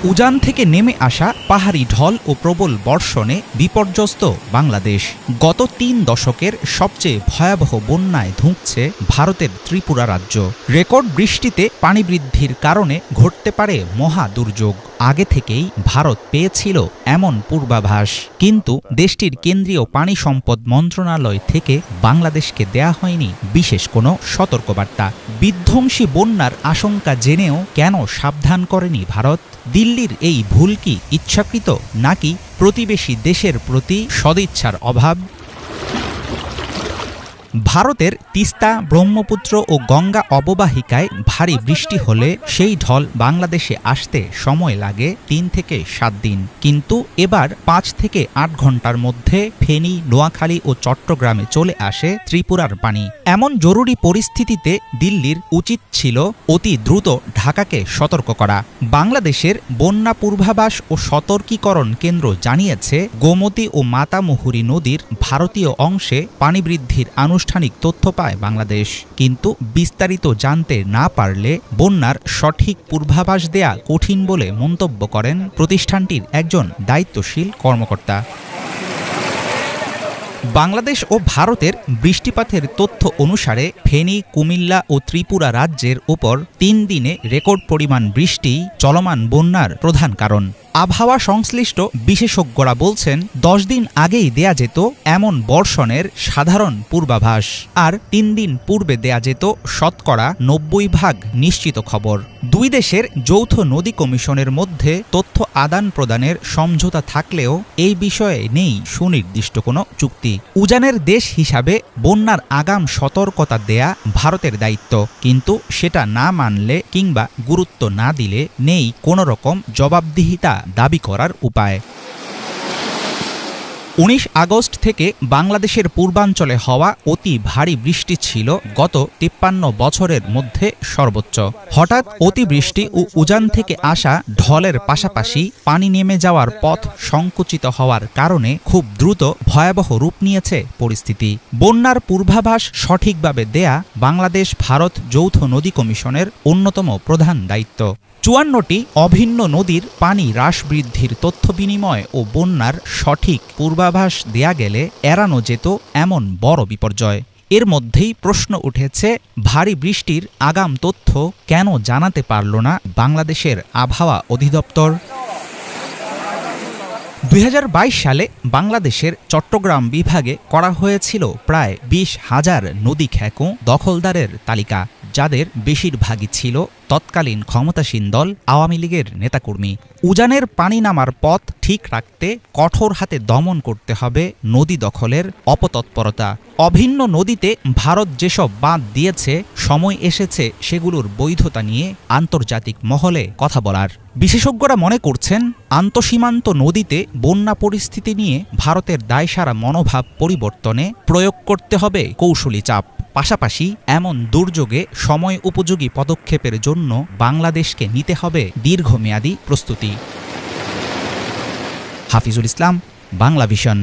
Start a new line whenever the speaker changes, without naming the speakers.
উজান থেকে নেমে আসা পাহাড়ি ঢল ও প্রবল বর্ষণে বিপর্যস্ত বাংলাদেশ। গত ৩ দশকের সবচেয়ে ভয়াবহ বন্যায় ধুঁকছে ভারতের ত্রিপুরা রাজ্য। রেকর্ড বৃষ্টিতে পানি বৃদ্ধির কারণে ঘটতে পারে মহা দুর্যোগ। আগে থেকেই ভারত পেয়েছিল এমন পূর্বাভাস, কিন্তু দেশটির কেন্দ্রীয় পানি সম্পদ মন্ত্রণালয় থেকে বাংলাদেশকে দেয়া হয়নি বিশেষ কোনো সতর্কবার্তা। বিধ্বংসী বন্যার আশঙ্কা জেনেও কেন সাবধান করেনি ভারত? দিল্লির এই ভুল কি ইচ্ছাকৃত, নাকি প্রতিবেশী দেশের প্রতি সদিচ্ছার অভাব? ভারতের তিস্তা, ব্রহ্মপুত্র ও গঙ্গা অববাহিকায় ভারী বৃষ্টি হলে সেই ঢল বাংলাদেশে আসতে সময় লাগে ৩ থেকে ৭ দিন, কিন্তু এবার ৫ থেকে ৮ ঘন্টার মধ্যে ফেনী, নোয়াখালী ও চট্টগ্রামে চলে আসে ত্রিপুরার পানি। এমন জরুরি পরিস্থিতিতে দিল্লির উচিত ছিল অতি দ্রুত ঢাকাকে সতর্ক করা। বাংলাদেশের বন্যা পূর্বাভাস ও সতর্কীকরণ কেন্দ্র জানিয়েছে, গোমতী ও মাতামুহুরী নদীর ভারতীয় অংশে পানি বৃদ্ধির আনুষ্ঠানিক তথ্য পায় বাংলাদেশ, কিন্তু বিস্তারিত জানতে না পারলে বন্যার সঠিক পূর্বাভাস দেয়া কঠিন বলে মন্তব্য করেন প্রতিষ্ঠানটির একজন দায়িত্বশীল কর্মকর্তা। বাংলাদেশ ও ভারতের বৃষ্টিপাতের তথ্য অনুসারে ফেনী, কুমিল্লা ও ত্রিপুরা রাজ্যের ওপর ৩ দিনে রেকর্ড পরিমাণ বৃষ্টি চলমান বন্যার প্রধান কারণ। আবহাওয়া সংশ্লিষ্ট বিশেষজ্ঞরা বলছেন, ১০ দিন আগেই দেয়া যেত এমন বর্ষণের সাধারণ পূর্বাভাস, আর ৩ দিন পূর্বে দেয়া যেত শতকরা ৯০% নিশ্চিত খবর। দুই দেশের যৌথ নদী কমিশনের মধ্যে তথ্য আদান প্রদানের সমঝোতা থাকলেও এই বিষয়ে নেই সুনির্দিষ্ট কোনো চুক্তি। উজানের দেশ হিসাবে বন্যার আগাম সতর্কতা দেয়া ভারতের দায়িত্ব, কিন্তু সেটা না মানলে কিংবা গুরুত্ব না দিলে নেই কোনো রকম জবাবদিহিতা দাবি করার উপায়। ১৯ আগস্ট থেকে বাংলাদেশের পূর্বাঞ্চলে হওয়া অতি ভারী বৃষ্টি ছিল গত ৫৩ বছরের মধ্যে সর্বোচ্চ। হঠাৎ অতিবৃষ্টি ও উজান থেকে আসা ঢলের পাশাপাশি পানি নেমে যাওয়ার পথ সংকুচিত হওয়ার কারণে খুব দ্রুত ভয়াবহ রূপ নিয়েছে পরিস্থিতি। বন্যার পূর্বাভাস সঠিকভাবে দেয়া বাংলাদেশ ভারত যৌথ নদী কমিশনের অন্যতম প্রধান দায়িত্ব। ৫৪টি অভিন্ন নদীর পানি হ্রাস বৃদ্ধির তথ্য বিনিময় ও বন্যার সঠিক পূর্বাভাস দেয়া গেলে এড়ানো যেত এমন বড় বিপর্যয়। এর মধ্যেই প্রশ্ন উঠেছে, ভারী বৃষ্টির আগাম তথ্য কেন জানাতে পারল না বাংলাদেশের আবহাওয়া অধিদপ্তর? ২০২২ সালে বাংলাদেশের চট্টগ্রাম বিভাগে করা হয়েছিল প্রায় ২০,০০০ নদী খেকো দখলদারের তালিকা, যাদের বেশিরভাগই ছিল তৎকালীন ক্ষমতাসীন দল আওয়ামী লীগের নেতাকর্মী। উজানের পানি নামার পথ ঠিক রাখতে কঠোর হাতে দমন করতে হবে নদী দখলের অপতৎপরতা। অভিন্ন নদীতে ভারত যেসব বাঁধ দিয়েছে, সময় এসেছে সেগুলোর বৈধতা নিয়ে আন্তর্জাতিক মহলে কথা বলার। বিশেষজ্ঞরা মনে করছেন, আন্তঃসীমান্ত নদীতে বন্যা পরিস্থিতি নিয়ে ভারতের দায়সারা মনোভাব পরিবর্তনে প্রয়োগ করতে হবে কৌশলী চাপ। পাশাপাশি এমন দুর্যোগে সময় উপযোগী পদক্ষেপের জন্য বাংলাদেশকে নিতে হবে দীর্ঘমেয়াদী প্রস্তুতি। হাফিজুল ইসলাম, বাংলা ভিশন।